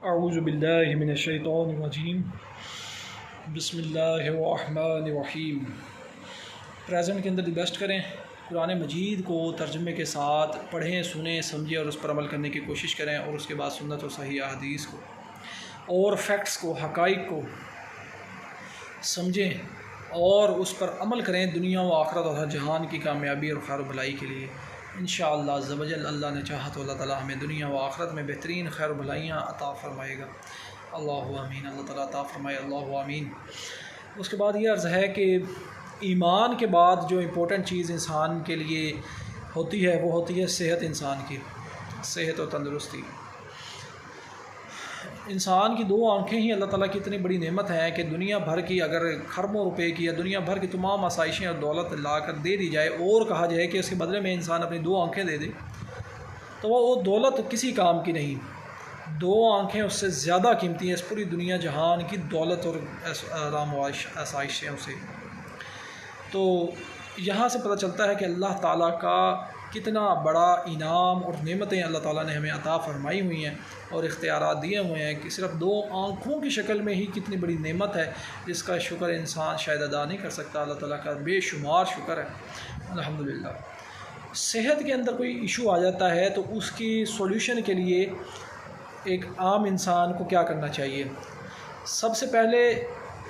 अऊज़ु बिल्लाहि मिनश्शैतानिर्रजीम बिस्मिल्लाहिर्रहमानिर्रहीम। प्रेजेंट के अंदर दी बेस्ट करें, कुरान मजीद को तर्जुमे के साथ पढ़ें, सुनें, समझें और उस पर अमल करने की कोशिश करें और उसके बाद सुन्नत और सही हदीस को और फैक्ट्स को, हक़ाइक़ को समझें और उस पर अमल करें दुनिया व आखिरत और हर जहान की कामयाबी और खैर भलाई के लिए। इंशाअल्लाह अज़्ज़ व जल अल्लाह ने चाहा तो अल्लाह ताला हमें दुनिया व आखिरत में बेहतरीन खैर भलाइयाँ अता फ़रमाएगा। अल्लाहु आमीन। अल्लाह ताला अता फ़रमाए, अल्लाहु आमीन। उसके बाद ये अर्ज़ है कि ईमान के बाद जो इम्पोर्टेंट चीज़ इंसान के लिए होती है वो होती है सेहत। इंसान की सेहत और तंदुरुस्ती। इंसान की दो आँखें ही अल्लाह ताला की इतनी बड़ी नेमत है कि दुनिया भर की अगर खरबों रुपए की या दुनिया भर की तमाम आसाइशें और दौलत ला कर दे दी जाए और कहा जाए कि उसके बदले में इंसान अपनी दो आँखें दे दे तो वो दौलत किसी काम की नहीं। दो आँखें उससे ज़्यादा कीमती हैं इस पूरी दुनिया जहान की दौलत और आराम व आसाइशें उसे। तो यहाँ से पता चलता है कि अल्लाह ताला का कितना बड़ा इनाम और नेमतें अल्लाह ताला ने हमें अता फ़रमाई हुई हैं और इख्तियारात दिए हुए हैं कि सिर्फ दो आँखों की शक्ल में ही कितनी बड़ी नेमत है जिसका शुक्र इंसान शायद अदा नहीं कर सकता। अल्लाह ताला का बेशुमार शुक्र है, अल्हम्दुलिल्लाह। सेहत के अंदर कोई इशू आ जाता है तो उसकी सॉल्यूशन के लिए एक आम इंसान को क्या करना चाहिए। सबसे पहले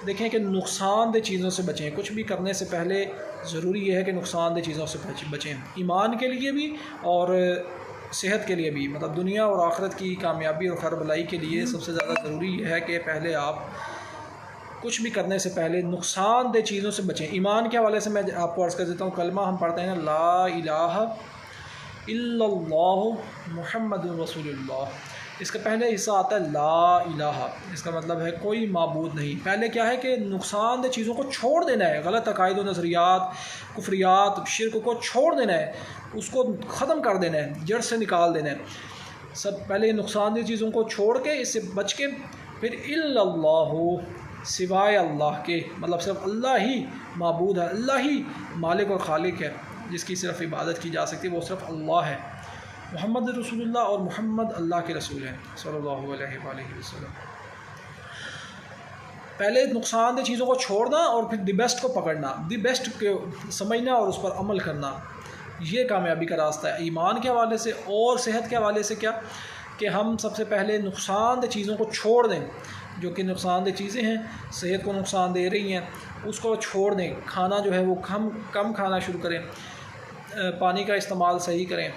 देखें कि नुकसानदेह चीज़ों से बचें। कुछ भी करने से पहले ज़रूरी यह है कि नुकसानदेह चीज़ों से बचें, ईमान के लिए भी और सेहत के लिए भी। मतलब दुनिया और आखिरत की कामयाबी और खैर भलाई के लिए सबसे ज़्यादा ज़रूरी यह है कि पहले आप कुछ भी करने से पहले नुकसानदेह चीज़ों से बचें। ईमान के हवाले से मैं आपको अर्ज़ कर देता हूँ, कलमा हम पढ़ते हैं ना, ला इलाहा इल्लल्लाहु मुहम्मदुर रसूलुल्लाह। इसका पहले हिस्सा आता है ला इलाहा, इसका मतलब है कोई माबूद नहीं। पहले क्या है कि नुकसानदेह चीज़ों को छोड़ देना है, गलत अकायद व नज़रियात, कुफ्रियात, शिर्क को छोड़ देना है, उसको ख़त्म कर देना है, जड़ से निकाल देना है। सब पहले नुकसानदेह चीज़ों को छोड़ के, इससे बच के, फिर इल्लल्लाहु, सिवाय अल्लाह के, मतलब सिर्फ अल्लाह ही माबूद है, अल्लाह ही मालिक और खालिक है जिसकी सिर्फ इबादत की जा सकती है, वो सिर्फ अल्लाह है। मोहम्मद रसूलुल्लाह और मोहम्मद अल्लाह के रसूल हैं सल्लल्लाहु अलैहि वसल्लम। पहले नुकसानदेह चीज़ों को छोड़ना और फिर दी बेस्ट को पकड़ना, दी बेस्ट को समझना और उस पर अमल करना, ये कामयाबी का रास्ता है। ईमान के हवाले से और सेहत के हवाले से क्या कि हम सबसे पहले नुकसानदेह चीज़ों को छोड़ दें, जो कि नुकसानदेह चीज़ें हैं, सेहत को नुकसान दे रही हैं, उसको छोड़ दें। खाना जो है वो कम खाना शुरू करें, पानी का इस्तेमाल सही करें,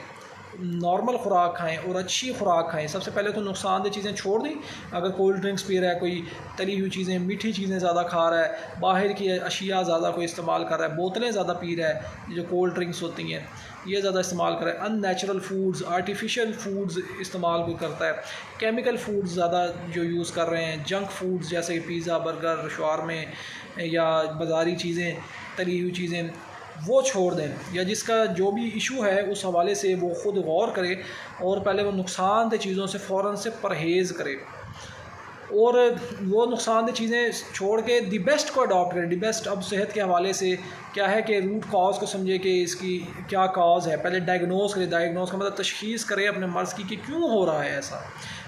नॉर्मल ख़ुराक खाएं और अच्छी ख़ुराक खाएं। सबसे पहले तो नुकसानदेह चीज़ें छोड़ दी। अगर कोल्ड ड्रिंक्स पी रहा है, कोई तली हुई चीज़ें, मीठी चीज़ें ज़्यादा खा रहा है, बाहर की अशिया ज़्यादा कोई इस्तेमाल कर रहा है, बोतलें ज़्यादा पी रहा है, जो कोल्ड ड्रिंक्स होती हैं ये ज़्यादा इस्तेमाल कर रहा है, अननेचुरल फूड्स, आर्टिफिशियल फूड्स इस्तेमाल कोई करता है, केमिकल फूड्स ज़्यादा जो यूज़ कर रहे हैं, जंक फूड्स जैसे कि पिज़्ज़ा, बर्गर, शवारमे या बाज़ारी चीज़ें, तली हुई चीज़ें, वो छोड़ दें। या जिसका जो भी इशू है उस हवाले से वो ख़ुद गौर करे और पहले वो नुकसानदेह चीज़ों से फ़ौरन से परहेज़ करे और वो नुकसानदेह चीज़ें छोड़ के दी बेस्ट को अडॉप्ट करें। दी बेस्ट अब सेहत के हवाले से क्या है कि रूट कॉज को समझे कि इसकी क्या कॉज है, पहले डायग्नोस करें। डायग्नोस का मतलब तशख़ीस करें अपने मर्ज़ की कि क्यों हो रहा है ऐसा।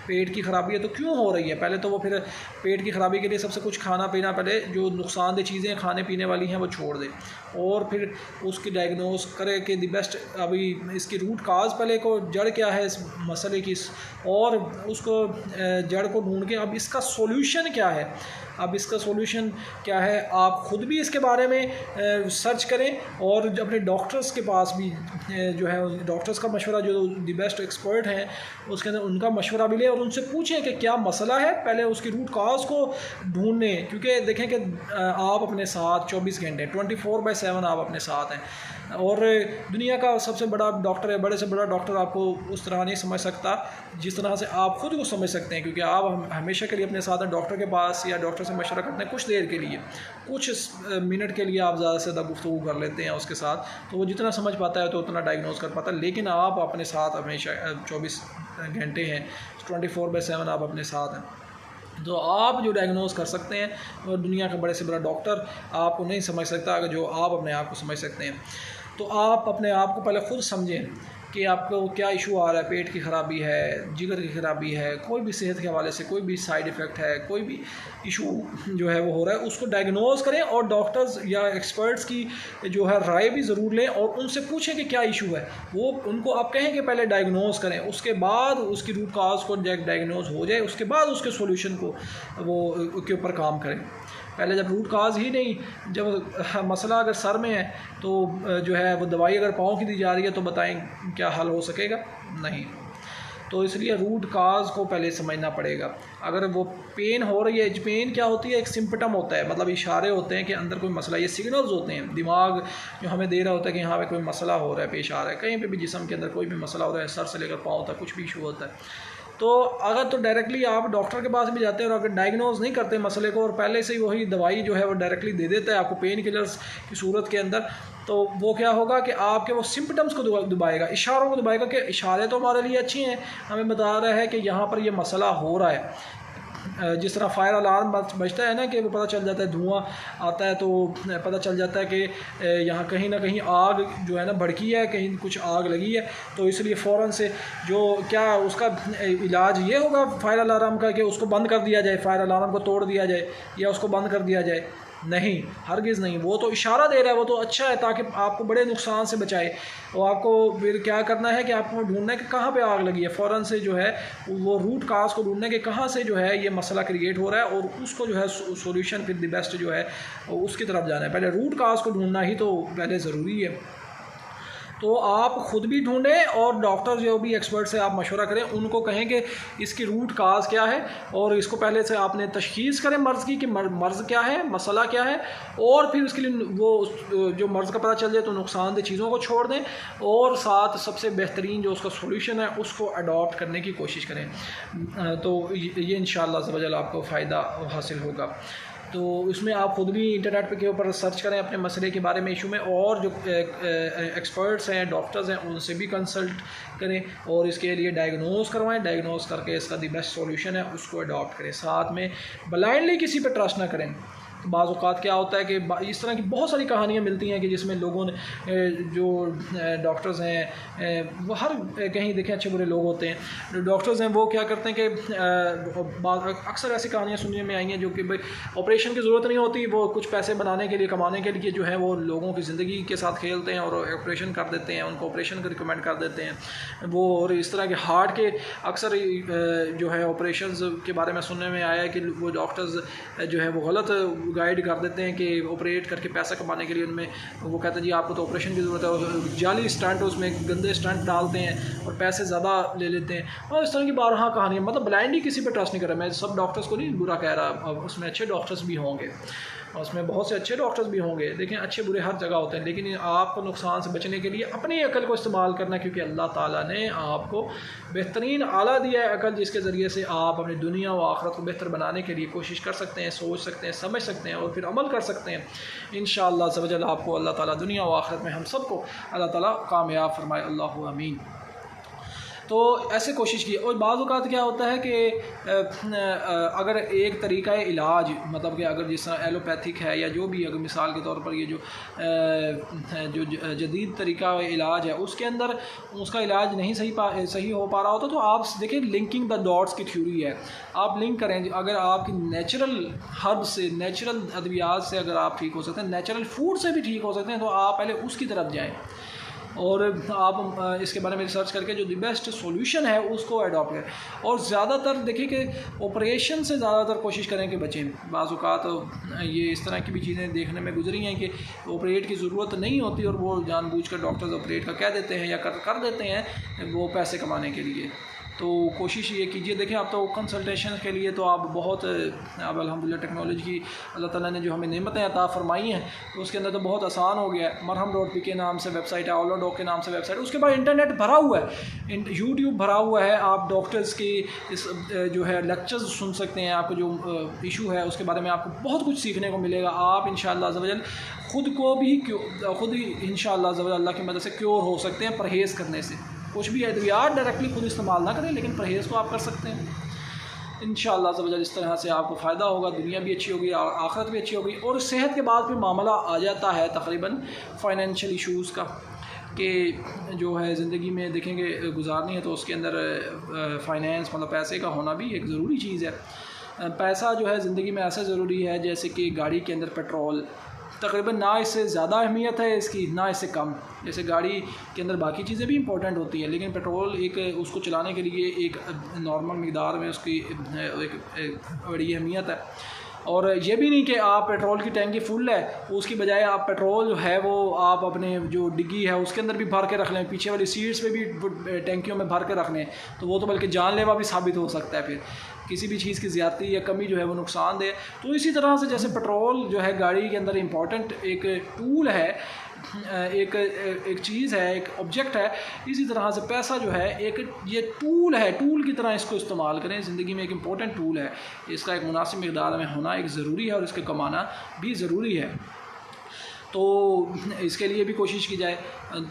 पेट की ख़राबी है तो क्यों हो रही है, पहले तो वो फिर पेट की ख़राबी के लिए सबसे कुछ खाना पीना, पहले जो नुकसानदेह चीज़ें खाने पीने वाली हैं वो छोड़ दे और फिर उसकी डायग्नोस करे कि दी बेस्ट अभी इसकी रूट काज पहले को जड़ क्या है इस मसले की, और उसको जड़ को ढूंढ के अब इसका सॉल्यूशन क्या है। अब इसका सॉल्यूशन क्या है, आप ख़ुद भी इसके बारे में सर्च करें और अपने डॉक्टर्स के पास भी जो है डॉक्टर्स का मशवरा, जो दी बेस्ट एक्सपर्ट हैं उसके अंदर उनका मशवरा भी लें और उनसे पूछें कि क्या मसला है, पहले उसकी रूट काज को ढूंढने। क्योंकि देखें कि आप अपने साथ 24 घंटे 24/7 आप अपने साथ हैं और दुनिया का सबसे बड़ा डॉक्टर है, बड़े से बड़ा डॉक्टर आपको उस तरह नहीं समझ सकता जिस तरह से आप खुद को समझ सकते हैं, क्योंकि आप हमेशा के लिए अपने साथ हैं डॉक्टर के पास या डॉक्टर से मशवरा करते हैं कुछ देर के लिए, कुछ मिनट के लिए आप ज़्यादा से ज़्यादा गुफ्तगू कर लेते हैं उसके साथ, तो वो जितना समझ पाता है तो उतना डायग्नोस कर पाता है। लेकिन आप अपने साथ हमेशा 24 घंटे हैं, 24/7 आप अपने साथ हैं, तो आप जो डायग्नोस कर सकते हैं और दुनिया का बड़े से बड़ा डॉक्टर आपको नहीं समझ सकता अगर जो आप अपने आप को समझ सकते हैं। तो आप अपने आप को पहले ख़ुद समझें कि आपको क्या इशू आ रहा है, पेट की ख़राबी है, जिगर की ख़राबी है, कोई भी सेहत के हवाले से कोई भी साइड इफ़ेक्ट है, कोई भी इशू जो है वो हो रहा है, उसको डायग्नोज करें और डॉक्टर्स या एक्सपर्ट्स की जो है राय भी ज़रूर लें और उनसे पूछें कि क्या इशू है। वो उनको आप कहें कि पहले डायग्नोज करें, उसके बाद उसकी रूट काज को डायग्नोज हो जाए, उसके बाद उसके सोल्यूशन को वो के ऊपर काम करें। पहले जब रूट काज ही नहीं, जब मसला अगर सर में है तो जो है वो दवाई अगर पाँव की दी जा रही है तो बताएं क्या हल हो सकेगा? नहीं। तो इसलिए रूट काज को पहले समझना पड़ेगा। अगर वो पेन हो रही है, पेन क्या होती है? एक सिम्पटम होता है, मतलब इशारे होते हैं कि अंदर कोई मसला, ये सिग्नल्स होते हैं दिमाग जो हमें दे रहा होता है कि यहाँ पे कोई मसला हो रहा है, पेश आ रहा है, कहीं पे भी जिस्म के अंदर कोई भी मसला हो रहा है, सर से लेकर पाँव तक कुछ भी इशू होता है। तो अगर तो डायरेक्टली आप डॉक्टर के पास भी जाते हैं और अगर डायग्नोज नहीं करते मसले को और पहले से ही वही दवाई जो है वो डायरेक्टली दे देता है आपको पेन किलर्स की सूरत के अंदर, तो वो क्या होगा कि आपके वो सिम्पटम्स को दबाएगा, इशारों को दबाएगा कि इशारे तो हमारे लिए अच्छे हैं, हमें बता रहा है कि यहाँ पर ये मसला हो रहा है। जिस तरह फायर अलार्म बजता है ना कि वो पता चल जाता है, धुआं आता है तो पता चल जाता है कि यहाँ कहीं ना कहीं आग जो है ना भड़की है, कहीं कुछ आग लगी है, तो इसलिए फ़ौरन से जो क्या उसका इलाज ये होगा फायर अलार्म का कि उसको बंद कर दिया जाए, फायर अलार्म को तोड़ दिया जाए या उसको बंद कर दिया जाए। नहीं, हरगिज़ नहीं। वो तो इशारा दे रहा है, वो तो अच्छा है ताकि आपको बड़े नुकसान से बचाए। तो आपको फिर क्या करना है कि आपको ढूंढना है कि कहाँ पे आग लगी है, फ़ौरन से जो है वो रूट काज को ढूंढना है कि कहाँ से जो है ये मसला क्रिएट हो रहा है और उसको जो है सॉल्यूशन फिर द बेस्ट जो है उसकी तरफ जाना है। पहले रूट काज को ढूंढना ही तो पहले ज़रूरी है। तो आप ख़ुद भी ढूंढें और डॉक्टर जो भी एक्सपर्ट से आप मशवरा करें, उनको कहें कि इसकी रूट काज क्या है और इसको पहले से आपने तशख़ीस करें मर्ज़ की कि मर्ज़ क्या है, मसला क्या है, और फिर उसके लिए वो जो मर्ज़ का पता चल जाए तो नुकसानदेह चीज़ों को छोड़ दें और साथ सबसे बेहतरीन जो उसका सोल्यूशन है उसको अडॉप्ट करने की कोशिश करें। तो ये इंशाअल्लाह ज़वजल आपको फ़ायदा हासिल होगा। तो इसमें आप ख़ुद भी इंटरनेट पे के ऊपर सर्च करें अपने मसले के बारे में, इशू में, और जो एक्सपर्ट्स हैं, डॉक्टर्स हैं, उनसे भी कंसल्ट करें और इसके लिए डायग्नोज करवाएं। डायग्नोज करके इसका दी बेस्ट सॉल्यूशन है उसको अडॉप्ट करें। साथ में ब्लाइंडली किसी पे ट्रस्ट ना करें। बाज़ औक़ात क्या होता है कि इस तरह की बहुत सारी कहानियाँ मिलती हैं कि जिसमें लोगों ने जो डॉक्टर्स हैं वो हर कहीं देखें अच्छे बुरे लोग होते हैं, डॉक्टर्स हैं वो क्या करते हैं कि अक्सर ऐसी कहानियाँ सुनने में आई हैं जो कि भाई ऑपरेशन की ज़रूरत नहीं होती, वो कुछ पैसे बनाने के लिए, कमाने के लिए जो है वो लोगों की ज़िंदगी के साथ खेलते हैं और ऑपरेशन कर देते हैं, उनको ऑपरेशन को रिकमेंड कर देते हैं वो। और इस तरह के हार्ट के अक्सर जो है ऑपरेशन के बारे में सुनने में आया है कि वो डॉक्टर्स जो है वो गलत गाइड कर देते हैं कि ऑपरेट करके पैसा कमाने के लिए उनमें वो कहते हैं जी आपको तो ऑपरेशन की ज़रूरत है, और जाली स्टंट उसमें गंदे स्टंट डालते हैं और पैसे ज़्यादा ले लेते हैं। और इस तरह की बारहा कहानियाँ, मतलब ब्लाइंड ही किसी पे ट्रस्ट नहीं कर रहा। मैं सब डॉक्टर्स को नहीं बुरा कह रहा, उसमें अच्छे डॉक्टर्स भी होंगे, उसमें बहुत से अच्छे डॉक्टर्स भी होंगे, लेकिन अच्छे बुरे हर जगह होते हैं। लेकिन आपको नुकसान से बचने के लिए अपनी अकल को इस्तेमाल करना, क्योंकि अल्लाह ताला ने आपको बेहतरीन आला दिया है अकल, जिसके ज़रिए से आप अपनी दुनिया व आखिरत को बेहतर बनाने के लिए कोशिश कर सकते हैं, सोच सकते हैं, समझ सकते हैं और फिर अमल कर सकते हैं। इंशाअल्लाह अज़्ज़ व जल आपको अल्लाह ताला दुनिया व आखिरत में हम सबको अल्लाह ताला कामयाब फरमाए। अल्लाहु आमीन। तो ऐसे कोशिश की। और बाज़ औक़ात क्या होता है कि अगर एक तरीक़ा इलाज, मतलब कि अगर जिस तरह एलोपैथिक है या जो भी, अगर मिसाल के तौर पर ये जो जदीद तरीक़ा इलाज है उसके अंदर उसका इलाज नहीं सही हो पा रहा होता, तो आप देखिए लिंकिंग द डॉट्स की थ्योरी है, आप लिंक करें। अगर आपकी नेचुरल हर्ब से, नेचुरल अद्वियात से अगर आप ठीक हो सकते हैं, नेचुरल फूड से भी ठीक हो सकते हैं, तो आप पहले उसकी तरफ जाएँ और आप इसके बारे में रिसर्च करके जो दी बेस्ट सॉल्यूशन है उसको अडॉप्ट करें। और ज़्यादातर देखिए कि ऑपरेशन से ज़्यादातर कोशिश करें कि बचें। बाज़ औक़ात ये इस तरह की भी चीज़ें देखने में गुजरी हैं कि ऑपरेट की ज़रूरत नहीं होती और वो जानबूझकर डॉक्टर्स ऑपरेट का कह देते हैं या कर देते हैं वो पैसे कमाने के लिए। तो कोशिश ये कीजिए। देखें आप तो कंसल्टेशन के लिए तो आप बहुत, अब अल्हम्दुलिल्लाह टेक्नोलॉजी की अल्लाह ताला ने जो हमें नेमतें अता फरमाई हैं तो उसके अंदर तो बहुत आसान हो गया है। मरहम.pk के नाम से वेबसाइट है, ऑलोडॉक के नाम से वेबसाइट, उसके बाद इंटरनेट भरा हुआ है, यूट्यूब भरा हुआ है। आप डॉक्टर्स की इस जो है लेक्चर्स सुन सकते हैं, आपको जो इशू है उसके बारे में आपको बहुत कुछ सीखने को मिलेगा। आप इंशाअल्लाह अज़्ज़ व जल खुद ही इंशाअल्लाह अज़्ज़ व जल अल्लाह की मदद से क्योर हो सकते हैं परहेज़ करने से। कुछ भी अद्वियात डायरेक्टली खुद इस्तेमाल ना करें, लेकिन परहेज़ तो आप कर सकते हैं। इंशाअल्लाह अज़्ज़ व जल इस तरह से आपको फ़ायदा होगा, दुनिया भी अच्छी होगी और आखिरत भी अच्छी होगी। और सेहत के बाद फिर मामला आ जाता है तकरीबन फ़ाइनेंशियल इशूज़ का कि जो है ज़िंदगी में देखेंगे गुजारनी है तो उसके अंदर फ़ाइनेंस मतलब पैसे का होना भी एक ज़रूरी चीज़ है। पैसा जो है ज़िंदगी में ऐसा ज़रूरी है जैसे कि गाड़ी के अंदर पेट्रोल, तकरीबन ना इससे ज़्यादा अहमियत है इसकी ना इससे कम। जैसे गाड़ी के अंदर बाकी चीज़ें भी इंपॉर्टेंट होती हैं लेकिन पेट्रोल एक उसको चलाने के लिए एक नॉर्मल मिकदार में उसकी एक बड़ी अहमियत है। और ये भी नहीं कि आप पेट्रोल की टैंकी फुल है उसकी बजाय आप पेट्रोल जो है वो आप अपने जो डिग्गी है उसके अंदर भी भर के रख लें, पीछे वाली सीट्स पे भी टैंकियों में भर के रख लें, तो वो तो बल्कि जानलेवा भी साबित हो सकता है। फिर किसी भी चीज़ की ज़्यादती या कमी जो है वो नुकसानदेह। तो इसी तरह से जैसे पेट्रोल जो है गाड़ी के अंदर इम्पॉर्टेंट एक टूल है, एक चीज़ है, एक ऑब्जेक्ट है, इसी तरह से पैसा जो है एक ये टूल है, टूल की तरह इसको इस्तेमाल करें। ज़िंदगी में एक इम्पॉर्टेंट टूल है, इसका एक मुनासिब मिक़दार में होना एक ज़रूरी है और इसके कमाना भी ज़रूरी है। तो इसके लिए भी कोशिश की जाए,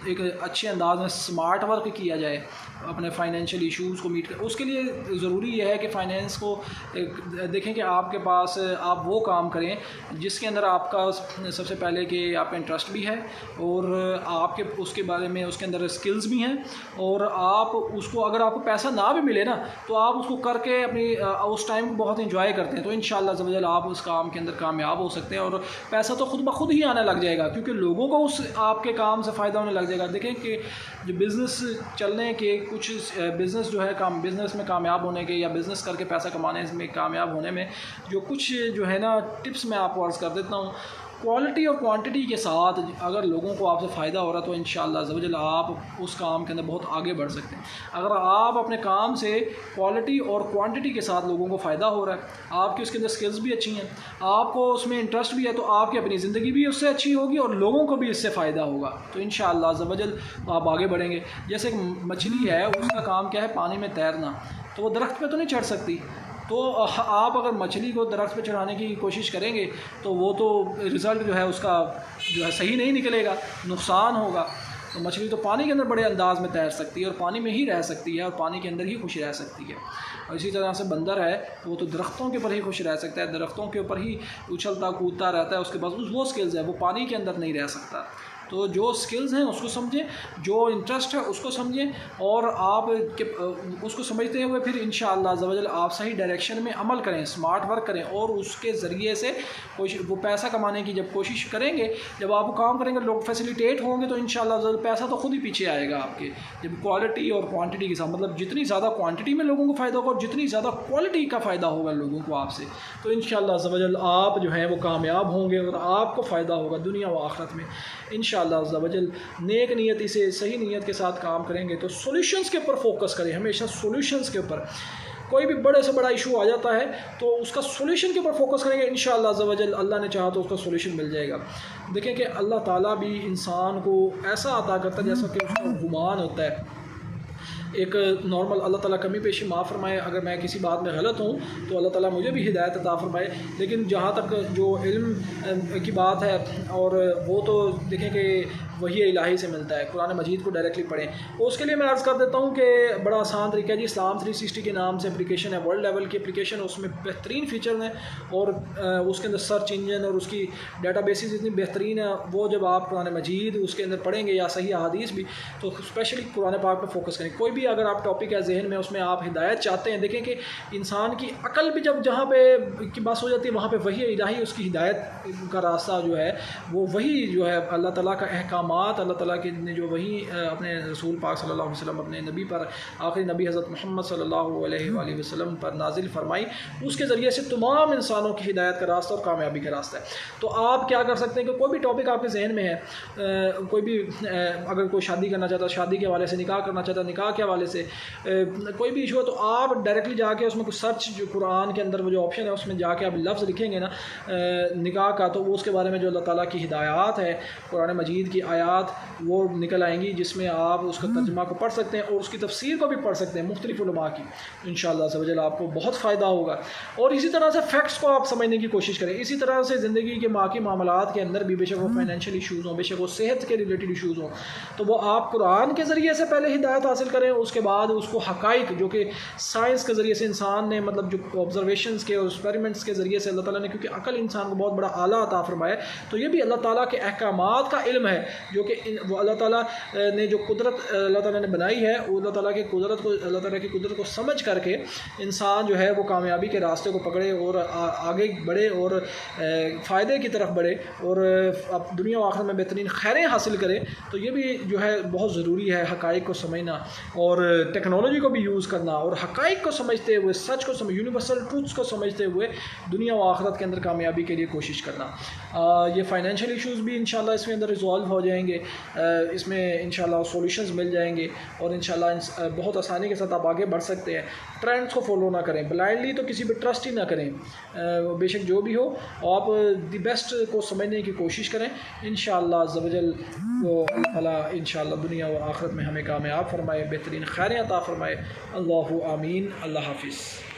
एक अच्छे अंदाज में स्मार्ट वर्क किया जाए, अपने फाइनेंशियल इश्यूज़ को मीट कर। उसके लिए ज़रूरी यह है कि फ़ाइनेंस को देखें कि आपके पास आप वो काम करें जिसके अंदर आपका सबसे पहले कि आप इंटरेस्ट भी है और आपके उसके बारे में उसके अंदर स्किल्स भी हैं, और आप उसको अगर आपको पैसा ना भी मिले ना तो आप उसको करके अपनी उस टाइम को बहुत इंजॉय करते हैं तो इंशाअल्लाह अज़्ज़ा वजल आप उस काम के अंदर कामयाब हो सकते हैं और पैसा तो खुद ब खुद ही आने लग जाएगा क्योंकि लोगों को उस आपके काम से फ़ायदा होने लग जाएगा। देखें कि जो बिज़नेस चलने के कुछ बिज़नेस जो है बिज़नेस में कामयाब होने के या बिज़नेस करके पैसा कमाने में कामयाब होने में जो कुछ जो है ना टिप्स मैं आपको अर्ज़ कर देता हूँ। क्वालिटी और क्वांटिटी के साथ अगर लोगों को आपसे फ़ायदा हो रहा है तो इंशाअल्लाह अज़्ज़ा वजल आप उस काम के अंदर बहुत आगे बढ़ सकते हैं। अगर आप अपने काम से क्वालिटी और क्वांटिटी के साथ लोगों को फ़ायदा हो रहा है, आपकी उसके अंदर स्किल्स भी अच्छी हैं, आपको उसमें इंटरेस्ट भी है, तो आपकी अपनी ज़िंदगी भी उससे अच्छी होगी और लोगों को भी इससे फ़ायदा होगा, तो इंशाअल्लाह अज़्ज़ा वजल आप आगे बढ़ेंगे। जैसे एक मछली है, उसका काम क्या है, पानी में तैरना, तो वो दरख्त पर तो नहीं चढ़ सकती, तो आप अगर मछली को दरख्त पे चढ़ाने की कोशिश करेंगे तो वो तो रिज़ल्ट जो है उसका जो है सही नहीं निकलेगा, नुकसान होगा। तो मछली तो पानी के अंदर बड़े अंदाज में तैर सकती है और पानी में ही रह सकती है और पानी के अंदर ही खुश रह सकती है। और इसी तरह से बंदर है वो तो दरख्तों के ऊपर ही खुश रह सकता है, दरख्तों के ऊपर ही उछलता कूदता रहता है, उसके पास वो स्किल्स है, वो पानी के अंदर नहीं रह सकता। तो जो स्किल्स हैं उसको समझें, जो इंटरेस्ट है उसको समझें और आप उसको समझते हुए फिर इंशाअल्लाह अज़्ज़ा वजल आप सही डायरेक्शन में अमल करें, स्मार्ट वर्क करें और उसके ज़रिए से वो पैसा कमाने की जब कोशिश करेंगे, जब आप काम करेंगे, लोग फैसिलिटेट होंगे तो इंशाअल्लाह अज़्ज़ा वजल पैसा तो खुद ही पीछे आएगा आपके। जब क्वालिटी और क्वांटिटी के साथ, मतलब जितनी ज़्यादा क्वांटिटी में लोगों को फ़ायदा होगा और जितनी ज़्यादा क्वालिटी का फ़ायदा होगा लोगों को आपसे, तो इंशाअल्लाह अज़्ज़ा वजल आप जो है वो कामयाब होंगे और आपको फ़ायदा होगा दुनिया व आखिरत में इंशाअल्लाह अज़्ज़ा वजल। नेक नियति से, सही नियत के साथ काम करेंगे तो सॉल्यूशंस के ऊपर फोकस करें, हमेशा सॉल्यूशंस के ऊपर। कोई भी बड़े से बड़ा इशू आ जाता है तो उसका सॉल्यूशन के ऊपर फोकस करेंगे, इंशाअल्लाह अज़्ज़ा वजल अल्लाह ने चाहा तो उसका सॉल्यूशन मिल जाएगा। देखें कि अल्लाह ताला भी इंसान को ऐसा अता करता है जैसा कि उसका गुमान होता है। एक नॉर्मल, अल्लाह ताला कमी पेशी माफ़ फरमाए, अगर मैं किसी बात में गलत हूँ तो अल्लाह ताला मुझे भी हिदायत अता फरमाए, लेकिन जहाँ तक जो इल्म की बात है और वो तो देखें कि वही इलाही से मिलता है, कुरान मजीद को डायरेक्टली पढ़ें। तो उसके लिए मैं अर्ज़ कर देता हूँ कि बड़ा आसान तरीका है जी, इस्लाम 360 के नाम से एप्लीकेशन है, वर्ल्ड लेवल की एप्लीकेशन, उसमें बेहतरीन फ़ीचर हैं और उसके अंदर सर्च इंजन और उसकी डेटाबेसेस इतनी बेहतरीन है। वो जब आप कुरान मजीद उसके अंदर पढ़ेंगे या सही अहादीस भी, तो स्पेशली कुरान पाक पर फोकस करें। कोई भी अगर आप टॉपिक है जहन में, उसमें आप हिदायत चाहते हैं, देखें कि इंसान की अकल भी जब जहाँ पे की बात हो जाती है वहाँ पे वही इलाही उसकी हिदायत का रास्ता जो है वो वही जो है अल्लाह ताला का अहकामात, अल्लाह ताला के ने जो वही अपने रसूल पाक सल्लल्लाहु अलैहि वसल्लम, अपने नबी पर, आखिरी नबी हज़रत मोहम्मद सल्लल्लाहु अलैहि वसल्लम पर नाजिल फरमाई, उसके ज़रिए से तमाम इंसानों की हिदायत का रास्ता और कामयाबी का रास्ता है। तो आप क्या कर सकते हैं कि कोई भी टॉपिक आपके जहन में है, कोई भी अगर कोई शादी करना चाहता है, शादी के हवाले से, निकाह करना चाहता है, निकाह के हवाले से कोई भी इशू है, तो आप डायरेक्टली जाके उसमें कुछ सर्च, जो कुरान के अंदर वो जो ऑप्शन है उसमें जाके आप लफ्ज़ लिखेंगे ना निकाह का, तो वो उसके बारे में जो अल्लाह ताला की हिदायत है, कुरान मजीद की आयात वो निकल आएंगी जिसमें आप उसका तर्जुमा को पढ़ सकते हैं और उसकी तफसीर को भी पढ़ सकते हैं मुख्तलिफ उलमा की। इंशाअल्लाह अज़्ज़ा वजल आपको बहुत फ़ायदा होगा। और इसी तरह से फैक्ट्स को आप समझने की कोशिश करें। इसी तरह से ज़िंदगी के बाकी मामलात के अंदर भी, बेशक वो फाइनेंशियल इशूज़ हों, बेशक वो सेहत के रिलेटेड इशूज़ हों, तो वो आप कुरान के ज़रिए से पहले हिदायत हासिल करें उसके बाद उसको हक़ाइक़ जो कि साइंस के ज़रिए से इंसान ने मतलब जो ऑब्जर्वेशंस के और एक्सपेरिमेंट्स के ज़रिए से अल्लाह ताला ने, क्योंकि अक़ल इंसान को बहुत बड़ा आला अता फरमाया, तो ये भी अल्लाह ताला के अहकामात का इल्म है जो कि वो अल्लाह ताला ने जो कुदरत अल्लाह ताला ने बनाई है, वो अल्लाह ताला की कुदरत को समझ करके इंसान जो है वो कामयाबी के रास्ते को पकड़े और आगे बढ़े और फ़ायदे की तरफ बढ़े और अब दुनिया व आखिरत में बेहतरीन खैरें हासिल करे। तो ये भी जो है बहुत ज़रूरी है हक़ाइक़ को समझना और टेक्नोलॉजी को भी यूज़ करना और हक़ाइक़ को समझते हुए, सच को समझ, यूनिवर्सल ट्रूथ्स को समझते हुए दुनिया व आखिरत के अंदर कामयाबी के लिए कोशिश करना। ये फ़ाइनेंशियल इशूज़ भी इंशाल्लाह इसमें अंदर रिजॉल्व हो जाएंगे, इसमें इंशाल्लाह सॉल्यूशंस मिल जाएंगे और इंशाल्लाह बहुत आसानी के साथ आप आगे बढ़ सकते हैं। ट्रेंड्स को फॉलो ना करें, ब्लाइंडली तो किसी पर ट्रस्ट ही ना करें, बेशक जो भी हो आप द बेस्ट को समझने की कोशिश करें। इंशाअल्लाह अज़्ज़ व जल वो अल्लाह इंशाअल्लाह दुनिया व आखिरत में हमें कामयाब फरमाए, बेहतरीन खैरें अता फरमाए। अल्लाहु आमीन। अल्लाह हाफ़िज़।